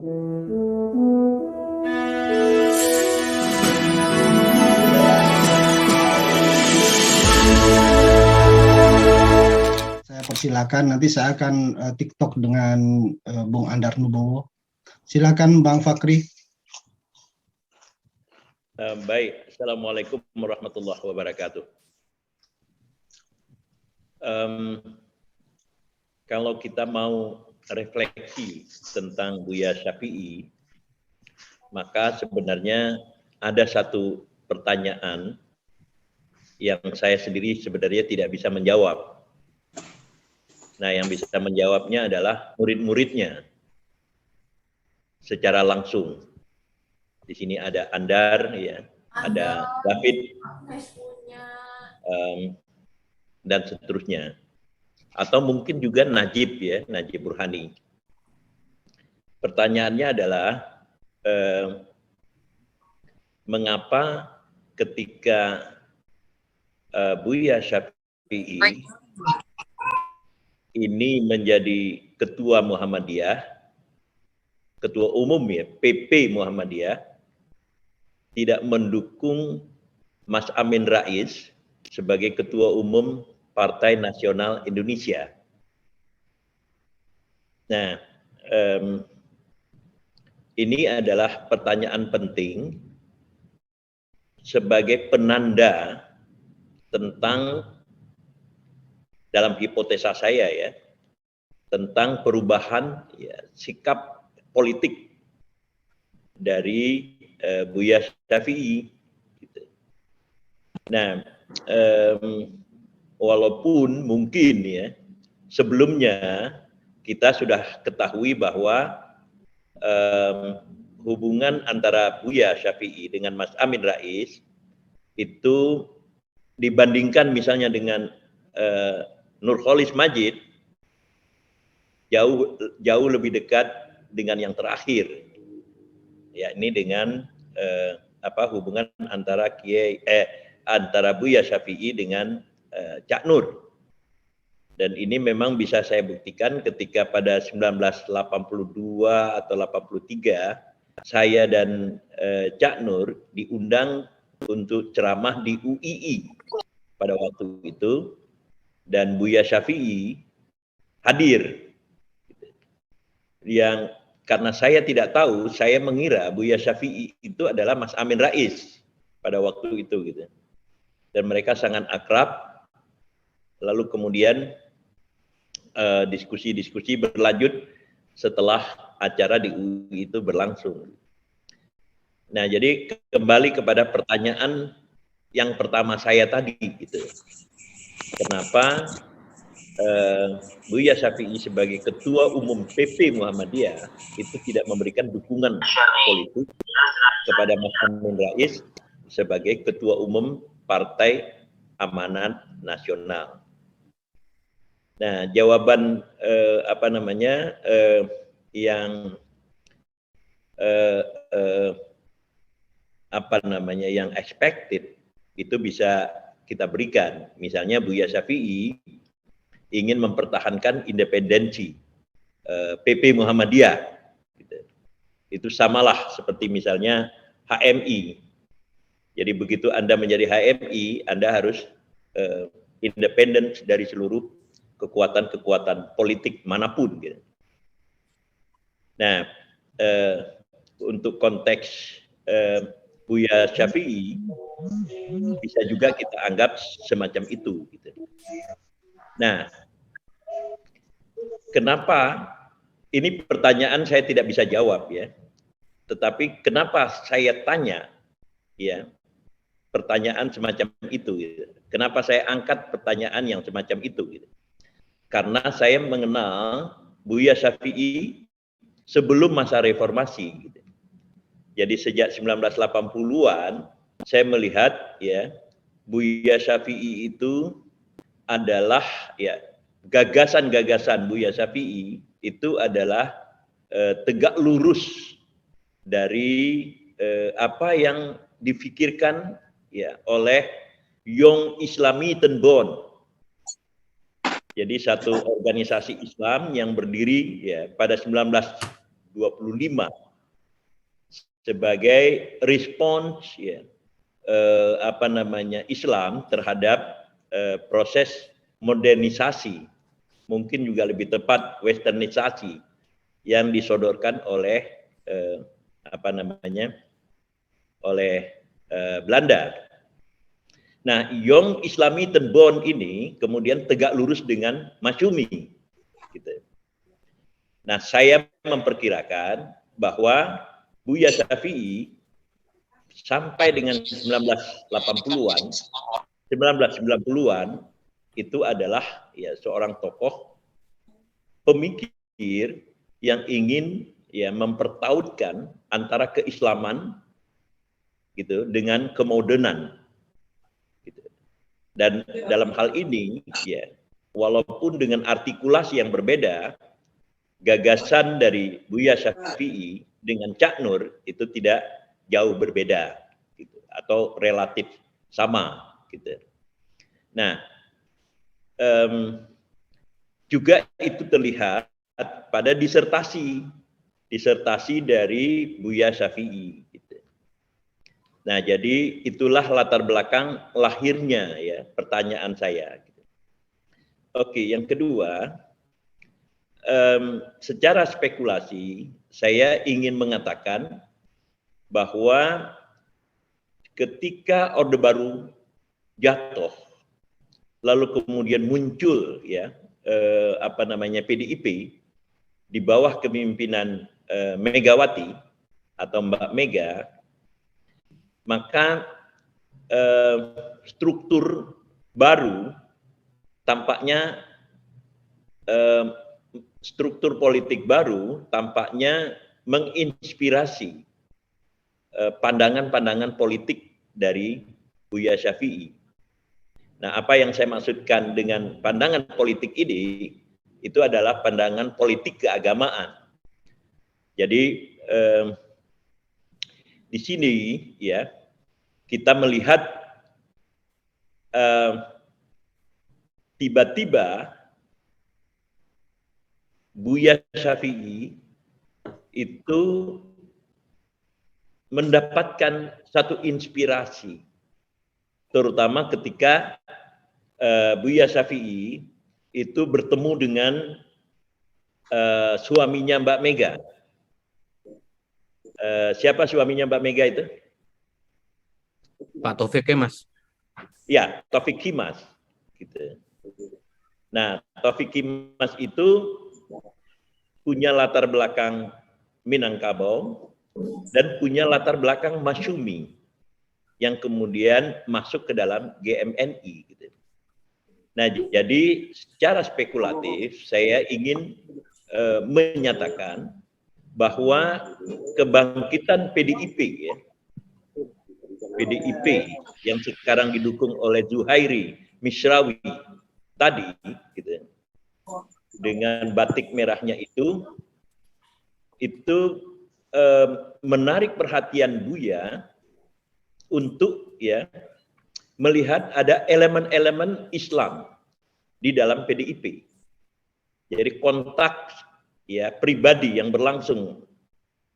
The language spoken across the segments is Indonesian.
Saya persilakan, nanti saya akan TikTok dengan Bung Andar Nubowo. Silakan Bang Fakri. Baik, Assalamualaikum warahmatullahi wabarakatuh. Kalau kita mau refleksi tentang Buya Syafi'i, maka sebenarnya ada satu pertanyaan yang saya sendiri sebenarnya tidak bisa menjawab. Nah, yang bisa menjawabnya adalah murid-muridnya secara langsung. Di sini ada Andar, ya, ada David, dan seterusnya. Atau mungkin juga Najib, ya, Najib Burhani. Pertanyaannya adalah mengapa ketika Buya Syafi'i ini menjadi ketua Muhammadiyah, ketua umum, ya, PP Muhammadiyah, tidak mendukung Mas Amin Rais sebagai ketua umum Partai Nasional Indonesia. Nah, ini adalah pertanyaan penting sebagai penanda tentang, dalam hipotesa saya, ya, tentang perubahan, ya, sikap politik dari Buya Syafi'i. Gitu. Nah, walaupun mungkin, ya, sebelumnya kita sudah ketahui bahwa hubungan antara Buya Syafi'i dengan Mas Amin Rais itu dibandingkan misalnya dengan Nurcholish Madjid jauh lebih dekat dengan yang terakhir, yakni dengan hubungan antara antara Buya Syafi'i dengan Cak Nur. Dan ini memang bisa saya buktikan ketika pada 1982 atau 83 saya dan Cak Nur diundang untuk ceramah di UII pada waktu itu, dan Buya Syafi'i hadir. Yang karena saya tidak tahu, saya mengira Buya Syafi'i itu adalah Mas Amin Rais pada waktu itu, gitu. Dan mereka sangat akrab. Lalu kemudian diskusi-diskusi berlanjut setelah acara di UI itu berlangsung. Nah, jadi kembali kepada pertanyaan yang pertama saya tadi, gitu. Kenapa Buya Syafi'i sebagai ketua umum PP Muhammadiyah itu tidak memberikan dukungan politik kepada Mas Amin Rais sebagai ketua umum Partai Amanat Nasional? Nah, jawaban yang expected itu bisa kita berikan. Misalnya Buya Syafi'i ingin mempertahankan independensi PP Muhammadiyah, gitu. Itu samalah seperti misalnya HMI. Jadi begitu Anda menjadi HMI, Anda harus independen dari seluruh kekuatan-kekuatan politik manapun, gitu. Nah, untuk konteks Buya Syafi'i bisa juga kita anggap semacam itu, gitu. Nah, kenapa ini pertanyaan saya tidak bisa jawab, ya. Tetapi kenapa saya tanya, ya, pertanyaan semacam itu, gitu. Kenapa saya angkat pertanyaan yang semacam itu, gitu. Karena saya mengenal Buya Syafi'i sebelum masa reformasi, gitu. Jadi sejak 1980-an saya melihat, ya, Buya Syafi'i itu adalah, ya, gagasan-gagasan Buya Syafi'i itu adalah tegak lurus dari apa yang difikirkan, ya, oleh Young Islami Ten Bond. Jadi satu organisasi Islam yang berdiri, ya, pada sebagai respons ya Islam terhadap proses modernisasi, mungkin juga lebih tepat westernisasi yang disodorkan oleh Belanda. Nah, Young Islami ten Bond ini kemudian tegak lurus dengan Masyumi. Gitu. Nah, saya memperkirakan bahwa Buya Syafi'i sampai dengan 1990-an itu adalah ya seorang tokoh pemikir yang ingin ya mempertautkan antara keislaman gitu dengan kemodernan gitu. Dan dalam hal ini ya walaupun dengan artikulasi yang berbeda, gagasan dari Buya Syafi'i dengan Cak Nur itu tidak jauh berbeda gitu, atau relatif sama gitu. Nah, juga itu terlihat pada disertasi dari Buya Syafi'i gitu. Nah, jadi itulah latar belakang lahirnya ya pertanyaan saya gitu. Oke, yang kedua, secara spekulasi saya ingin mengatakan bahwa ketika Orde Baru jatuh, lalu kemudian muncul ya PDIP di bawah kepemimpinan Megawati atau Mbak Mega, maka struktur baru tampaknya struktur politik baru tampaknya menginspirasi pandangan-pandangan politik dari Buya Syafi'i. Nah, apa yang saya maksudkan dengan pandangan politik ini, itu adalah pandangan politik keagamaan. Jadi, di sini ya, kita melihat tiba-tiba Buya Syafi'i itu mendapatkan satu inspirasi, terutama ketika Buya Syafi'i itu bertemu dengan suaminya Mbak Mega. Siapa suaminya Mbak Mega itu? Pak Taufik Kemas. Ya, Taufik Kimas. Gitu. Nah, Taufik Kimas itu punya latar belakang Minangkabau dan punya latar belakang Masyumi yang kemudian masuk ke dalam GMNI. Gitu. Nah, jadi secara spekulatif saya ingin menyatakan bahwa kebangkitan PDIP ya, PDIP yang sekarang didukung oleh Zuhairi Misrawi tadi, gitu, dengan batik merahnya itu menarik perhatian Buya untuk ya melihat ada elemen-elemen Islam di dalam PDIP. Jadi kontak ya pribadi yang berlangsung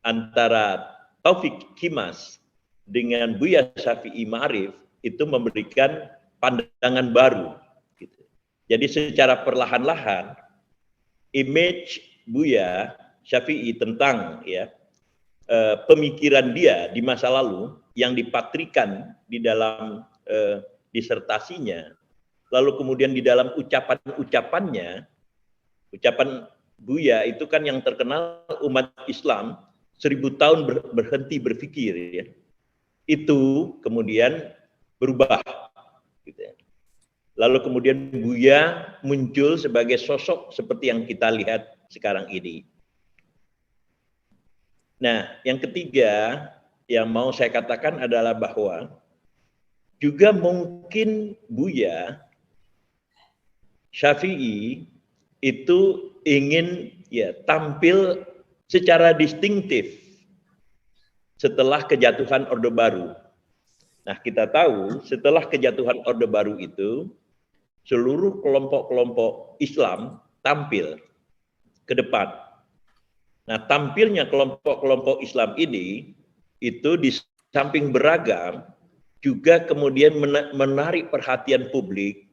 antara Taufik Kimas dengan Buya Syafi'i Ma'arif itu memberikan pandangan baru. Gitu. Jadi secara perlahan-lahan image Buya Syafi'i tentang ya pemikiran dia di masa lalu yang dipatrikan di dalam disertasinya, lalu kemudian di dalam ucapan-ucapannya, ucapan Buya itu kan yang terkenal umat Islam 1000 tahun berhenti berpikir ya. Itu kemudian berubah gitu ya. Lalu kemudian Buya muncul sebagai sosok seperti yang kita lihat sekarang ini. Nah, yang ketiga yang mau saya katakan adalah bahwa juga mungkin Buya Syafi'i itu ingin ya tampil secara distintif setelah kejatuhan Orde Baru. Nah, kita tahu setelah kejatuhan Orde Baru itu seluruh kelompok-kelompok Islam tampil ke depan Nah, tampilnya kelompok-kelompok Islam ini itu di samping beragam juga kemudian menarik perhatian publik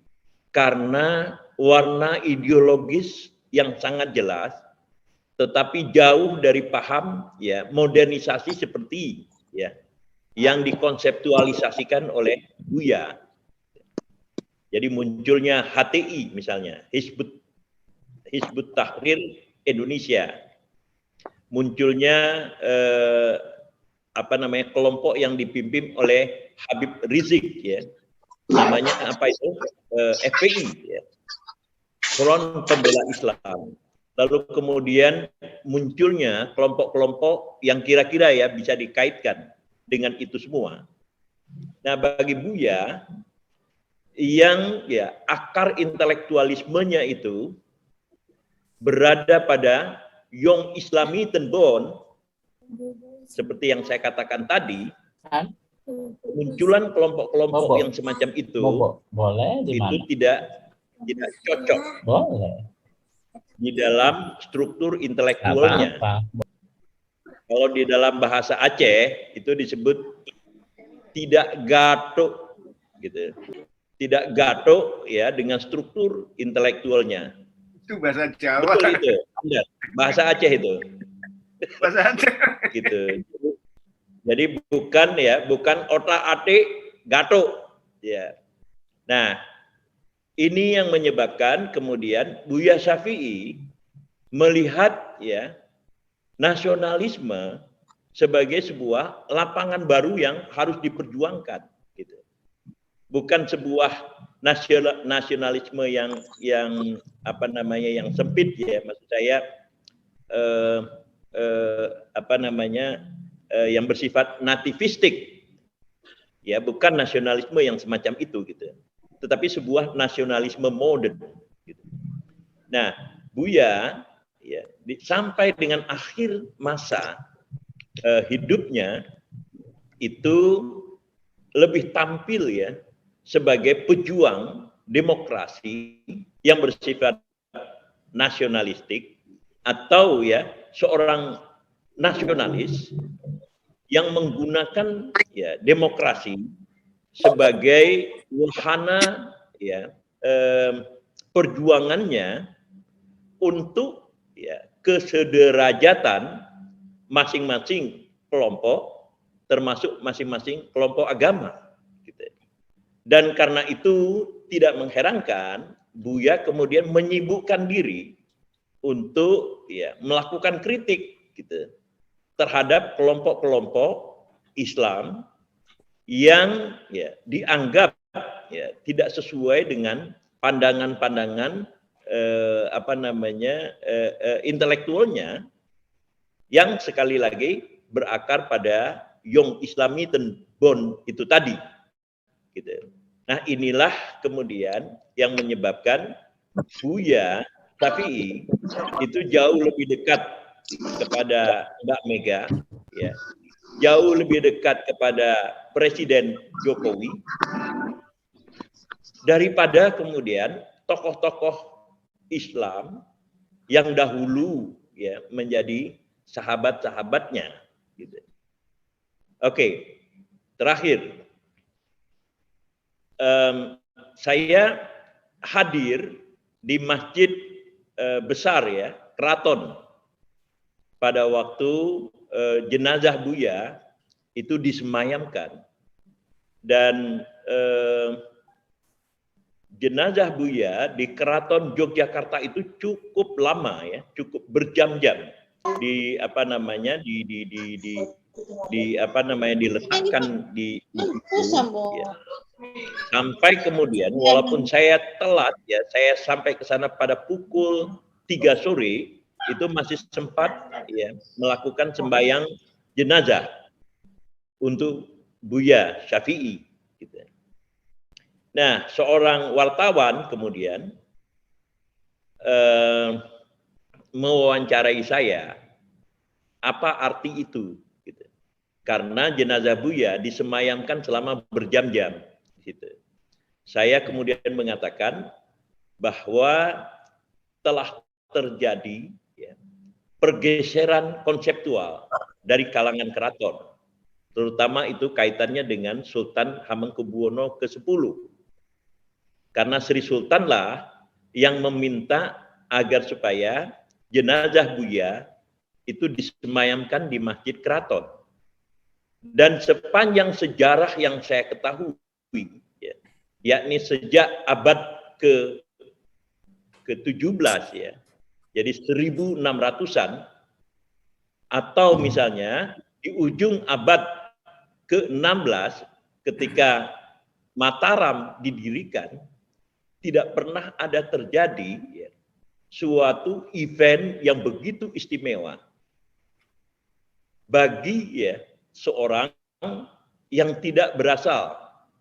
karena warna ideologis yang sangat jelas, tetapi jauh dari paham ya modernisasi seperti ya yang dikonseptualisasikan oleh Buya. Jadi munculnya HTI misalnya, Hizbut Tahrir Indonesia, munculnya kelompok yang dipimpin oleh Habib Rizik ya, namanya apa itu FPI ya, Front Pembela Islam. Lalu kemudian munculnya kelompok-kelompok yang kira-kira ya bisa dikaitkan dengan itu semua. Nah, bagi Buya yang ya akar intelektualismenya itu berada pada Yong Islami Tenbon, seperti yang saya katakan tadi, munculan kelompok-kelompok yang semacam itu itu tidak cocok di dalam struktur intelektualnya. Kalau di dalam bahasa Aceh itu disebut tidak gatuk gitu. Tidak gatuk ya dengan struktur intelektualnya. Itu bahasa Jawa. Betul itu. Bahasa Aceh itu. Bahasa Aceh. Gitu. Jadi bukan otak-atik gatuk ya. Nah, ini yang menyebabkan kemudian Buya Syafi'i melihat ya nasionalisme sebagai sebuah lapangan baru yang harus diperjuangkan gitu. Bukan sebuah nasionalisme yang yang sempit ya, maksud saya yang bersifat nativistik ya, bukan nasionalisme yang semacam itu gitu, tetapi sebuah nasionalisme modern gitu. Nah, Buya ya sampai dengan akhir masa hidupnya itu lebih tampil ya sebagai pejuang demokrasi yang bersifat nasionalistik, atau ya seorang nasionalis yang menggunakan ya demokrasi sebagai wahana ya perjuangannya untuk ya kesederajatan masing-masing kelompok, termasuk masing-masing kelompok agama gitu. Dan karena itu tidak mengherankan Buya kemudian menyibukkan diri untuk ya melakukan kritik gitu terhadap kelompok-kelompok Islam yang ya dianggap ya tidak sesuai dengan pandangan-pandangan intelektualnya yang sekali lagi berakar pada Yong Islami Tenbon itu tadi gitu. Nah, inilah kemudian yang menyebabkan Buya Syafi'i itu jauh lebih dekat kepada Mbak Mega ya, jauh lebih dekat kepada Presiden Jokowi daripada kemudian tokoh-tokoh Islam yang dahulu ya menjadi sahabat-sahabatnya gitu. Oke, terakhir saya hadir di masjid besar ya, Keraton, pada waktu jenazah Buya itu disemayamkan, dan jenazah Buya di Keraton Yogyakarta itu cukup lama ya, cukup berjam-jam diletakkan di ya. Sampai kemudian walaupun saya telat ya, saya sampai ke sana pada pukul 3 sore itu masih sempat ya melakukan sembahyang jenazah untuk Buya Syafi'i gitu. Nah, seorang wartawan kemudian mewawancarai saya, apa arti itu gitu. Karena jenazah Buya disemayamkan selama berjam-jam gitu. Saya kemudian mengatakan bahwa telah terjadi ya, pergeseran konseptual dari kalangan keraton, terutama itu kaitannya dengan Sultan Hamengkubuwono ke-10. Karena Sri Sultan lah yang meminta agar supaya jenazah Buya itu disemayamkan di Masjid Keraton. Dan sepanjang sejarah yang saya ketahui, ya, yakni sejak abad ke-17 ya, jadi 1600-an, atau misalnya di ujung abad ke-16 ketika Mataram didirikan, tidak pernah ada terjadi ya, suatu event yang begitu istimewa bagi ya seorang yang tidak berasal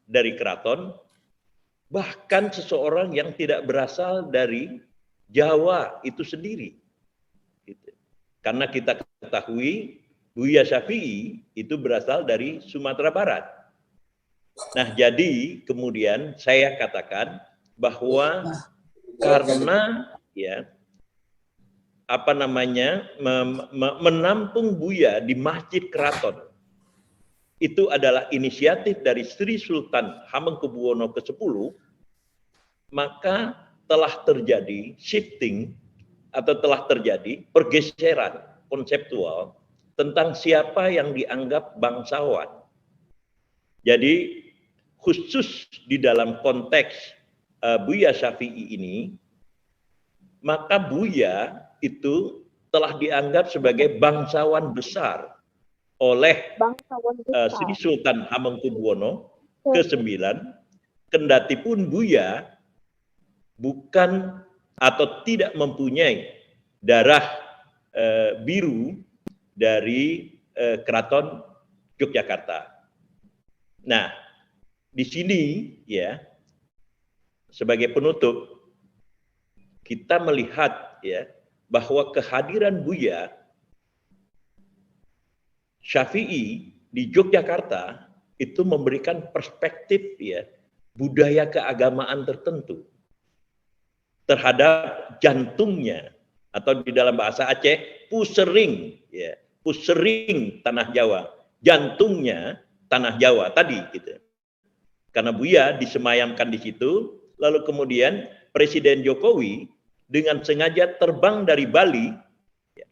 dari keraton, bahkan seseorang yang tidak berasal dari Jawa itu sendiri. Gitu. Karena kita ketahui Buya Syafi'i itu berasal dari Sumatera Barat. Nah, jadi kemudian saya katakan bahwa karena ya menampung Buya di Masjid Keraton itu adalah inisiatif dari Sri Sultan Hamengkubuwono ke-10, maka telah terjadi shifting atau telah terjadi pergeseran konseptual tentang siapa yang dianggap bangsawan. Jadi khusus di dalam konteks Buya Syafi'i ini, maka Buya itu telah dianggap sebagai bangsawan besar oleh Sri Sultan Hamengkubuwono ke-9, kendati pun Buya bukan atau tidak mempunyai darah biru dari Keraton Yogyakarta. Nah, di sini ya, sebagai penutup, kita melihat ya bahwa kehadiran Buya Syafi'i di Yogyakarta itu memberikan perspektif ya budaya keagamaan tertentu terhadap jantungnya, atau di dalam bahasa Aceh pusering ya, pusering tanah Jawa, jantungnya tanah Jawa tadi gitu. Karena Buya disemayamkan di situ, lalu kemudian Presiden Jokowi dengan sengaja terbang dari Bali ya,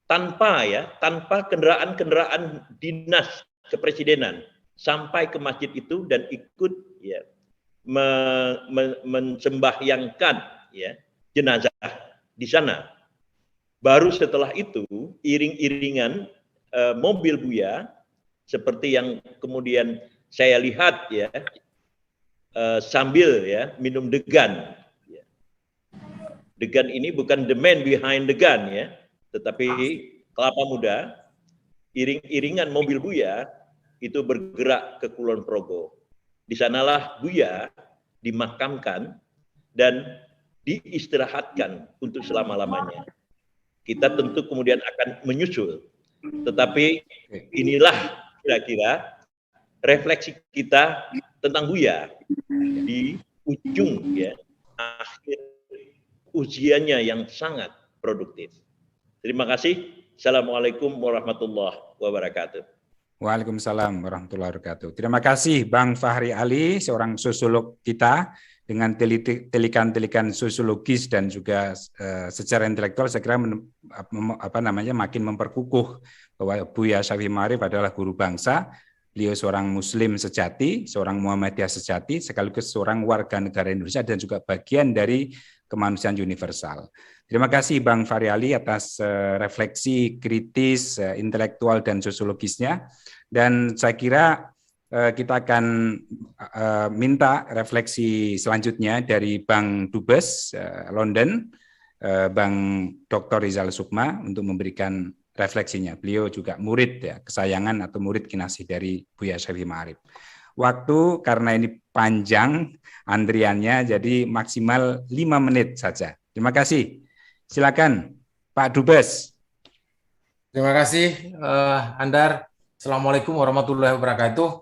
tanpa kendaraan-kendaraan dinas kepresidenan sampai ke masjid itu dan ikut ya mensembahyangkan ya jenazah di sana. Baru setelah itu iring-iringan mobil Buya seperti yang kemudian saya lihat ya sambil ya minum degan. Degan ini bukan the man behind the gun ya, tetapi kelapa muda. Iring-iringan mobil Buya itu bergerak ke Kulon Progo. Di sanalah Buya dimakamkan dan diistirahatkan untuk selama-lamanya. Kita tentu kemudian akan menyusul, tetapi inilah kira-kira refleksi kita tentang Buya di ujung ya akhir ujiannya yang sangat produktif. Terima kasih. Assalamualaikum warahmatullahi wabarakatuh. Waalaikumsalam warahmatullahi wabarakatuh. Terima kasih Bang Fahri Ali, seorang sosiolog kita dengan telikan-telikan sosiologis dan juga secara intelektual. Saya kira makin memperkukuh bahwa Buya Syafi'i Ma'arif adalah guru bangsa. Beliau seorang Muslim sejati, seorang Muhammadiyah sejati, sekaligus seorang warga negara Indonesia dan juga bagian dari kemanusiaan universal. Terima kasih Bang Fahri Ali atas refleksi kritis, intelektual dan sosiologisnya. Dan saya kira kita akan minta refleksi selanjutnya dari Bang Dubes London, Bang Dr. Rizal Sukma untuk memberikan refleksinya. Beliau juga murid ya, kesayangan atau murid kinasih dari Buya Syafi'i Ma'arif. Waktu karena ini panjang antriannya, jadi maksimal 5 menit saja. Terima kasih. Silakan Pak Dubes. Terima kasih Andar. Assalamualaikum warahmatullahi wabarakatuh.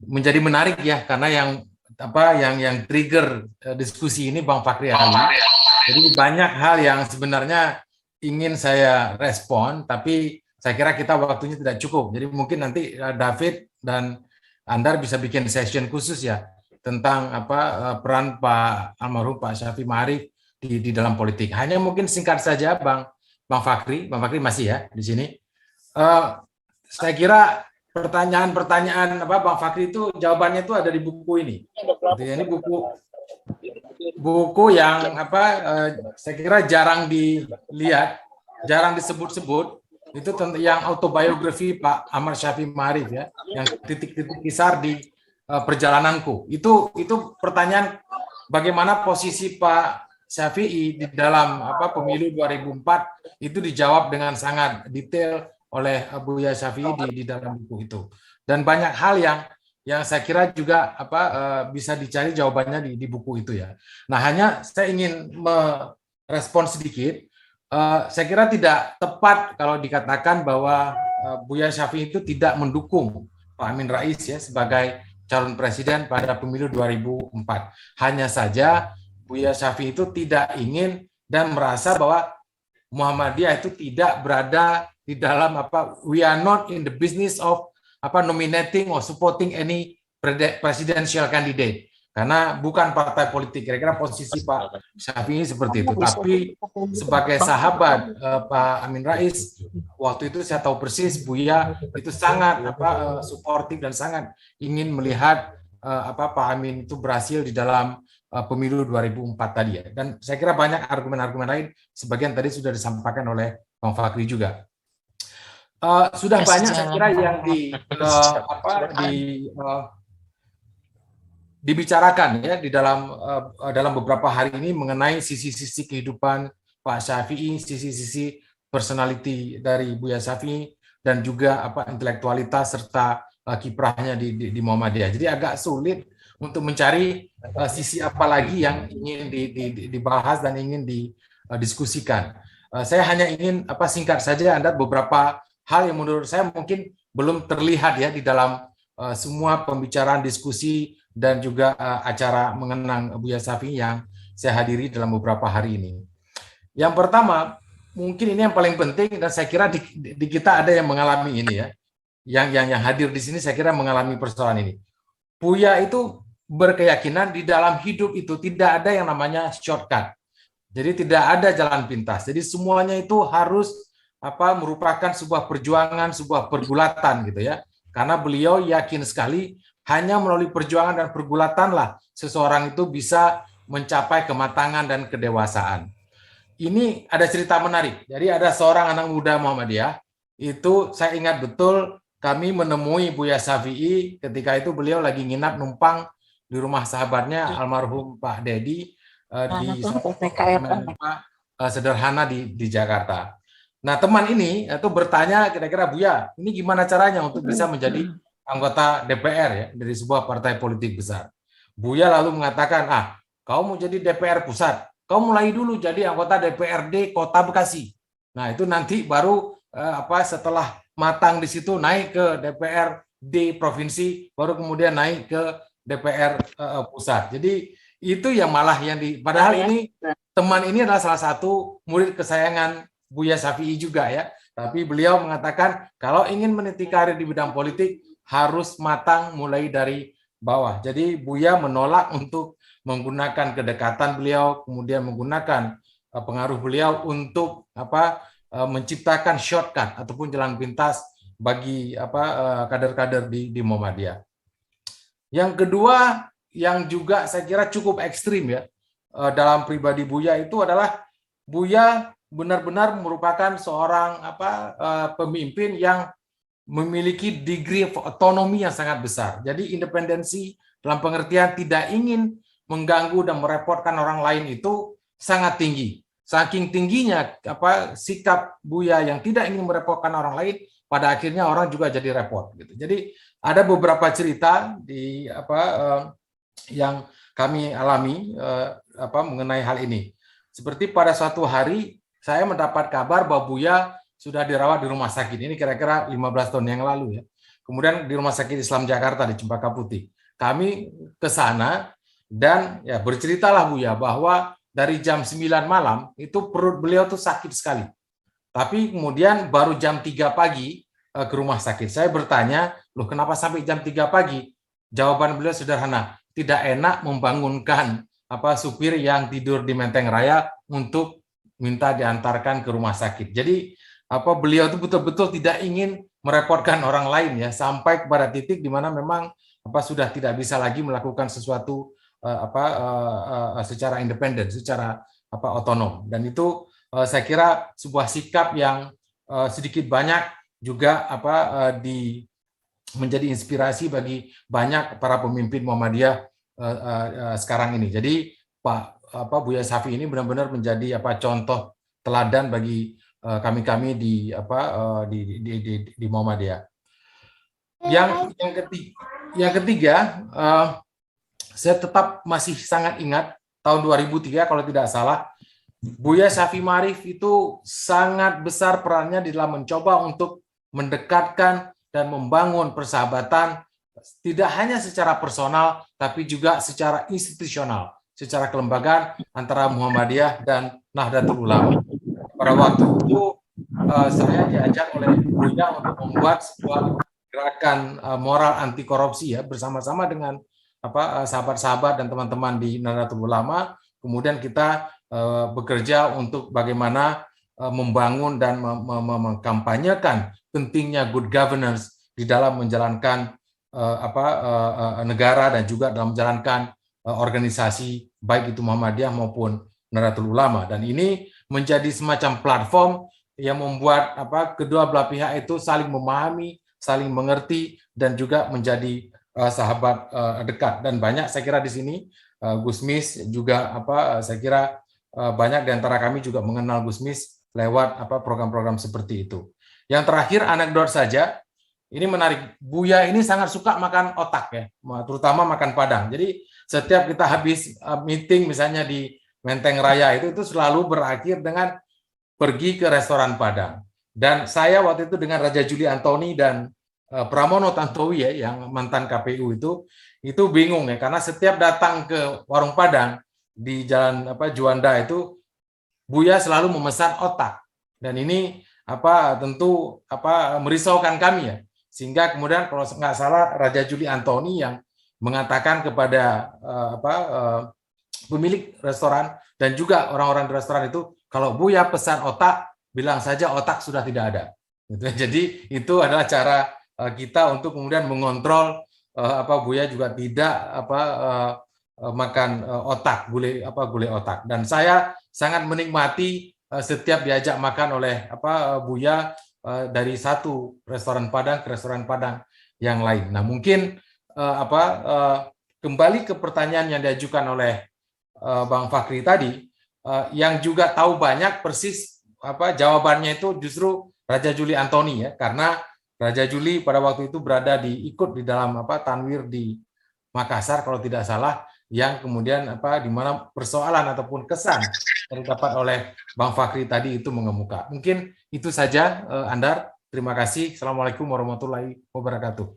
Menjadi menarik ya, karena yang trigger diskusi ini Bang Fahri Ali Jadi banyak hal yang sebenarnya ingin saya respon, tapi saya kira kita waktunya tidak cukup. Jadi mungkin nanti David dan Andar bisa bikin session khusus ya tentang peran Pak almarhum Pak Syafie Ma'arif di dalam politik. Hanya mungkin singkat saja, Bang Fakhri masih ya di sini. Saya kira pertanyaan-pertanyaan Bang Fakhri itu jawabannya itu ada di buku ini. Ini buku yang saya kira jarang dilihat, jarang disebut-sebut, itu tentang yang autobiografi Pak Ahmad Syafie Ma'arif ya, yang titik-titik kisar di perjalananku. Itu pertanyaan bagaimana posisi Pak Syafie di dalam pemilu 2004 itu dijawab dengan sangat detail oleh Buya Syafie di dalam buku itu. Dan banyak hal yang saya kira juga bisa dicari jawabannya di buku itu ya. Nah, hanya saya ingin merespon sedikit. Saya kira tidak tepat kalau dikatakan bahwa Buya Syafie itu tidak mendukung Pak Amin Rais ya sebagai calon presiden pada pemilu 2004. Hanya saja Buya Syafie itu tidak ingin dan merasa bahwa Muhammadiyah itu tidak berada di dalam we are not in the business of nominating or supporting any presidential candidate, karena bukan partai politik. Kira-kira posisi Pak Syafie seperti itu. Tapi sebagai sahabat Pak Amin Rais, waktu itu saya tahu persis Buya itu sangat suportif dan sangat ingin melihat Pak Amin itu berhasil di dalam pemilu 2004 tadi ya. Dan saya kira banyak argumen-argumen lain, sebagian tadi sudah disampaikan oleh Bang Fakhri juga. Sudah banyak saya kira yang dibicarakan ya di dalam beberapa hari ini mengenai sisi-sisi kehidupan Pak Syafie, sisi-sisi personality dari Buya Syafie, dan juga intelektualitas serta kiprahnya di Muhammadiyah. Jadi agak sulit untuk mencari sisi apa lagi yang ingin dibahas dan ingin didiskusikan. Saya hanya ingin singkat saja Anda beberapa hal yang menurut saya mungkin belum terlihat ya di dalam semua pembicaraan, diskusi, dan juga acara mengenang Buya Syafie yang saya hadiri dalam beberapa hari ini. Yang pertama, mungkin ini yang paling penting, dan saya kira di kita ada yang mengalami ini ya, yang hadir di sini saya kira mengalami persoalan ini. Buya itu berkeyakinan di dalam hidup itu tidak ada yang namanya shortcut. Jadi tidak ada jalan pintas. Jadi semuanya itu harus merupakan sebuah perjuangan, sebuah pergulatan gitu ya. Karena beliau yakin sekali hanya melalui perjuangan dan pergulatanlah seseorang itu bisa mencapai kematangan dan kedewasaan. Ini ada cerita menarik. Jadi ada seorang anak muda Muhammadiyah, itu saya ingat betul kami menemui Buya Syafie ketika itu beliau lagi nginap numpang di rumah sahabatnya almarhum Pak Dedi di sederhana di Jakarta. Nah, teman ini itu bertanya kira-kira, Buya, ini gimana caranya untuk bisa menjadi anggota DPR ya dari sebuah partai politik besar. Buya lalu mengatakan, kau mau jadi DPR pusat, kau mulai dulu jadi anggota DPRD Kota Bekasi. Nah, itu nanti baru setelah matang di situ naik ke DPRD provinsi, baru kemudian naik ke DPR pusat. Jadi itu yang malah padahal ini teman ini adalah salah satu murid kesayangan Buya Syafie juga ya. Tapi beliau mengatakan kalau ingin meniti karir di bidang politik harus matang mulai dari bawah. Jadi Buya menolak untuk menggunakan kedekatan beliau, kemudian menggunakan pengaruh beliau untuk menciptakan shortcut ataupun jalan pintas bagi kader-kader di Muhammadiyah. Yang kedua yang juga saya kira cukup ekstrim ya dalam pribadi Buya itu adalah Buya benar-benar merupakan seorang pemimpin yang memiliki degree of autonomy yang sangat besar. Jadi independensi dalam pengertian tidak ingin mengganggu dan merepotkan orang lain itu sangat tinggi. Saking tingginya sikap Buya yang tidak ingin merepotkan orang lain, pada akhirnya orang juga jadi repot gitu. Jadi ada beberapa cerita yang kami alami mengenai hal ini. Seperti pada suatu hari saya mendapat kabar bahwa Buya sudah dirawat di rumah sakit. Ini kira-kira 15 tahun yang lalu ya. Kemudian di Rumah Sakit Islam Jakarta di Cempaka Putih. Kami ke sana dan ya berceritalah Buya bahwa dari jam 9 malam itu perut beliau tuh sakit sekali. Tapi kemudian baru jam 3 pagi ke rumah sakit. Saya bertanya, loh kenapa sampai jam 3 pagi? Jawaban beliau sederhana, tidak enak membangunkan supir yang tidur di Menteng Raya untuk minta diantarkan ke rumah sakit. Jadi beliau itu betul-betul tidak ingin merepotkan orang lain ya, sampai kepada titik di mana memang sudah tidak bisa lagi melakukan sesuatu secara independen, secara otonom. Dan itu saya kira sebuah sikap yang sedikit banyak juga menjadi inspirasi bagi banyak para pemimpin Muhammadiyah sekarang ini. Jadi Buya Syafi'i ini benar-benar menjadi contoh teladan bagi kami di Muhammadiyah. Yang ketiga, saya tetap masih sangat ingat tahun 2003 kalau tidak salah, Buya Syafi'i Ma'arif itu sangat besar perannya di dalam mencoba untuk mendekatkan dan membangun persahabatan tidak hanya secara personal tapi juga secara institusional, secara kelembagaan antara Muhammadiyah dan Nahdlatul Ulama. Pada waktu itu saya diajak oleh Buya untuk membuat sebuah gerakan moral anti korupsi ya bersama-sama dengan sahabat-sahabat dan teman-teman di Nahdlatul Ulama. Kemudian kita bekerja untuk bagaimana membangun dan mengkampanyekan pentingnya good governance di dalam menjalankan negara dan juga dalam menjalankan organisasi baik itu Muhammadiyah maupun Nahdlatul Ulama. Dan ini menjadi semacam platform yang membuat kedua belah pihak itu saling memahami, saling mengerti dan juga menjadi sahabat dekat. Dan banyak saya kira di sini Gusmis juga saya kira banyak di antara kami juga mengenal Gusmis lewat program-program seperti itu. Yang terakhir anekdot saja, ini menarik. Buya ini sangat suka makan otak ya, terutama makan Padang. Jadi setiap kita habis meeting misalnya di Menteng Raya itu selalu berakhir dengan pergi ke restoran Padang. Dan saya waktu itu dengan Raja Juli Antoni dan Pramono Tantowi ya, yang mantan KPU itu bingung ya, karena setiap datang ke warung Padang di Jalan Juanda itu Buya selalu memesan otak. Dan ini tentu merisaukan kami ya. Sehingga kemudian kalau nggak salah Raja Juli Antoni yang mengatakan kepada pemilik restoran dan juga orang-orang di restoran itu, kalau Buya pesan otak, bilang saja otak sudah tidak ada. Jadi itu adalah cara kita untuk kemudian mengontrol Buya juga tidak makan otak, gulai otak. Dan saya sangat menikmati setiap diajak makan oleh Buya dari satu restoran Padang ke restoran Padang yang lain. Nah, mungkin kembali ke pertanyaan yang diajukan oleh Bang Fakhri tadi, yang juga tahu banyak persis jawabannya itu justru Raja Juli Antoni ya, karena Raja Juli pada waktu itu ikut di dalam tanwir di Makassar kalau tidak salah, yang kemudian di mana persoalan ataupun kesan yang didapat oleh Bang Fakhri tadi itu mengemuka. Mungkin itu saja Andar. Terima kasih. Assalamualaikum warahmatullahi wabarakatuh.